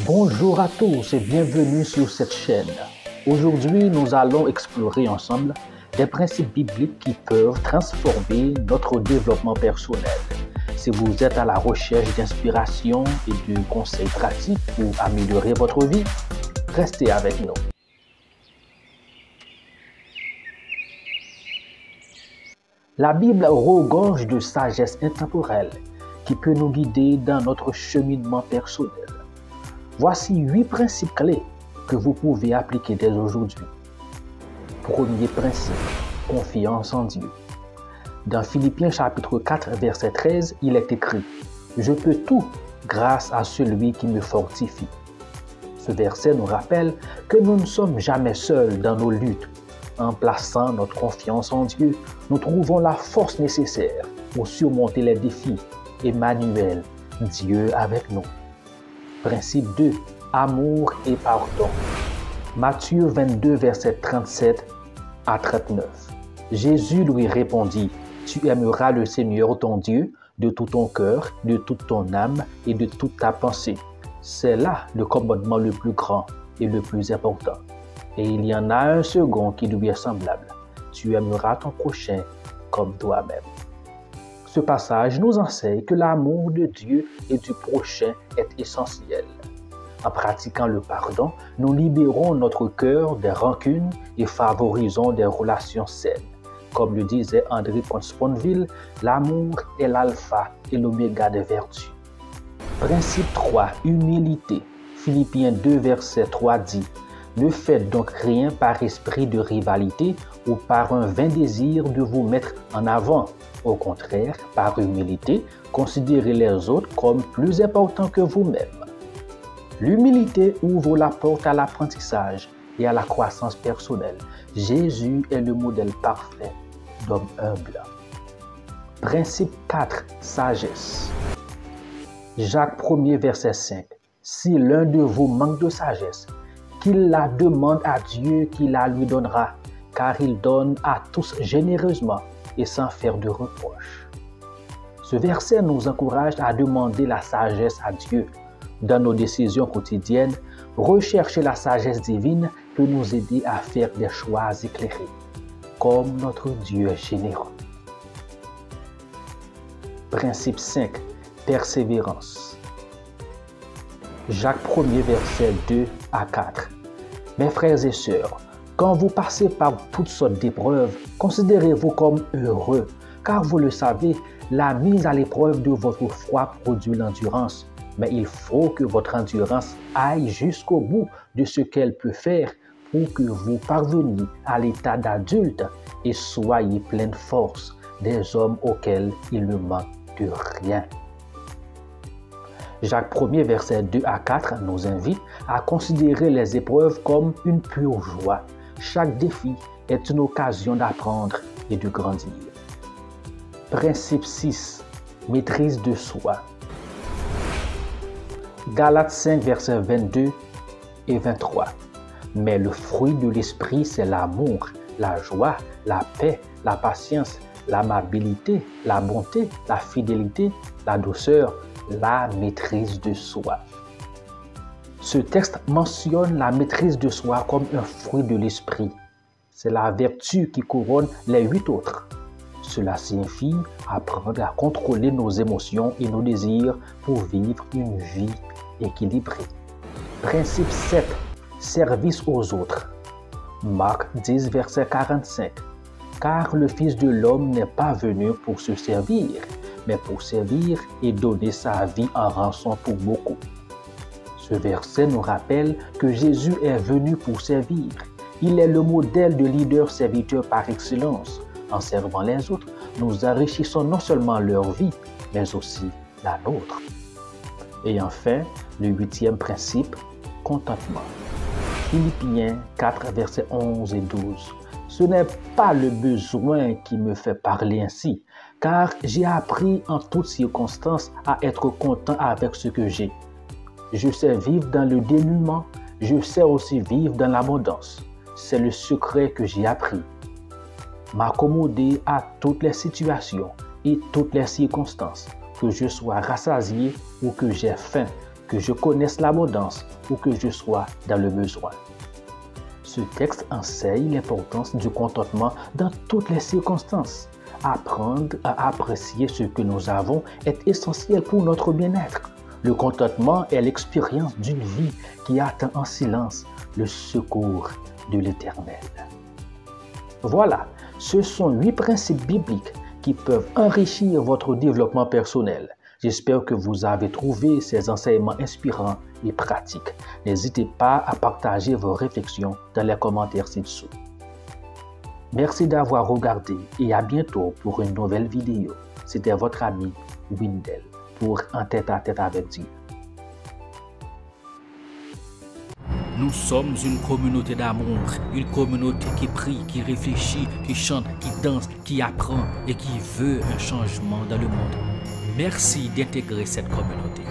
Bonjour à tous et bienvenue sur cette chaîne. Aujourd'hui, nous allons explorer ensemble des principes bibliques qui peuvent transformer notre développement personnel. Si vous êtes à la recherche d'inspiration et de conseils pratiques pour améliorer votre vie, restez avec nous. La Bible regorge de sagesse intemporelle qui peut nous guider dans notre cheminement personnel. Voici 8 principes clés que vous pouvez appliquer dès aujourd'hui. Premier principe, confiance en Dieu. Dans Philippiens chapitre 4, verset 13, il est écrit « Je peux tout grâce à celui qui me fortifie ». Ce verset nous rappelle que nous ne sommes jamais seuls dans nos luttes. En plaçant notre confiance en Dieu, nous trouvons la force nécessaire pour surmonter les défis. Emmanuel, Dieu avec nous. Principe 2, amour et pardon. Matthieu 22, verset 37 à 39. Jésus lui répondit, « Tu aimeras le Seigneur ton Dieu de tout ton cœur, de toute ton âme et de toute ta pensée. » C'est là le commandement le plus grand et le plus important. Et il y en a un second qui lui est semblable. Tu aimeras ton prochain comme toi-même. Ce passage nous enseigne que l'amour de Dieu et du prochain est essentiel. En pratiquant le pardon, nous libérons notre cœur des rancunes et favorisons des relations saines. Comme le disait André Comte-Sponville, l'amour est l'alpha et l'oméga des vertus. Principe 3, humilité. Philippiens 2, verset 3 dit « Ne faites donc rien par esprit de rivalité ou par un vain désir de vous mettre en avant. Au contraire, par humilité, considérez les autres comme plus importants que vous-même. » L'humilité ouvre la porte à l'apprentissage et à la croissance personnelle. Jésus est le modèle parfait d'homme humble. Principe 4, sagesse. Jacques 1er, verset 5. Si l'un de vous manque de sagesse, qu'il la demande à Dieu qui la lui donnera, car il donne à tous généreusement et sans faire de reproche. Ce verset nous encourage à demander la sagesse à Dieu. Dans nos décisions quotidiennes, rechercher la sagesse divine peut nous aider à faire des choix éclairés, comme notre Dieu est généreux. Principe 5, persévérance. Jacques 1er, verset 2 à 4. Mes frères et sœurs, quand vous passez par toutes sortes d'épreuves, considérez-vous comme heureux, car vous le savez, la mise à l'épreuve de votre foi produit l'endurance. Mais il faut que votre endurance aille jusqu'au bout de ce qu'elle peut faire pour que vous parveniez à l'état d'adulte et soyez pleine force des hommes auxquels il ne manque de rien. Jacques 1er, verset 2 à 4 nous invite à considérer les épreuves comme une pure joie. Chaque défi est une occasion d'apprendre et de grandir. Principe 6, maîtrise de soi. Galates 5, versets 22 et 23. Mais le fruit de l'esprit, c'est l'amour, la joie, la paix, la patience, l'amabilité, la bonté, la fidélité, la douceur, la maîtrise de soi. Ce texte mentionne la maîtrise de soi comme un fruit de l'esprit. C'est la vertu qui couronne les 8 autres. Cela signifie apprendre à contrôler nos émotions et nos désirs pour vivre une vie équilibrée. Principe 7, service aux autres. Marc 10, verset 45. Car le Fils de l'homme n'est pas venu pour se servir, mais pour servir et donner sa vie en rançon pour beaucoup. Ce verset nous rappelle que Jésus est venu pour servir. Il est le modèle de leader-serviteur par excellence. En servant les autres, nous enrichissons non seulement leur vie, mais aussi la nôtre. Et enfin, le 8e principe, contentement. Philippiens 4, versets 11 et 12. Ce n'est pas le besoin qui me fait parler ainsi, car j'ai appris en toutes circonstances à être content avec ce que j'ai. Je sais vivre dans le dénuement, je sais aussi vivre dans l'abondance. C'est le secret que j'ai appris. M'accommoder à toutes les situations et toutes les circonstances, que je sois rassasié ou que j'ai faim, que je connaisse l'abondance ou que je sois dans le besoin. Ce texte enseigne l'importance du contentement dans toutes les circonstances. Apprendre à apprécier ce que nous avons est essentiel pour notre bien-être. Le contentement est l'expérience d'une vie qui attend en silence le secours de l'Éternel. Voilà, ce sont 8 principes bibliques qui peuvent enrichir votre développement personnel. J'espère que vous avez trouvé ces enseignements inspirants et pratiques. N'hésitez pas à partager vos réflexions dans les commentaires ci-dessous. Merci d'avoir regardé et à bientôt pour une nouvelle vidéo. C'était votre ami Windel pour Un tête-à-tête avec Dieu. Nous sommes une communauté d'amour, une communauté qui prie, qui réfléchit, qui chante, qui danse, qui apprend et qui veut un changement dans le monde. Merci d'intégrer cette communauté.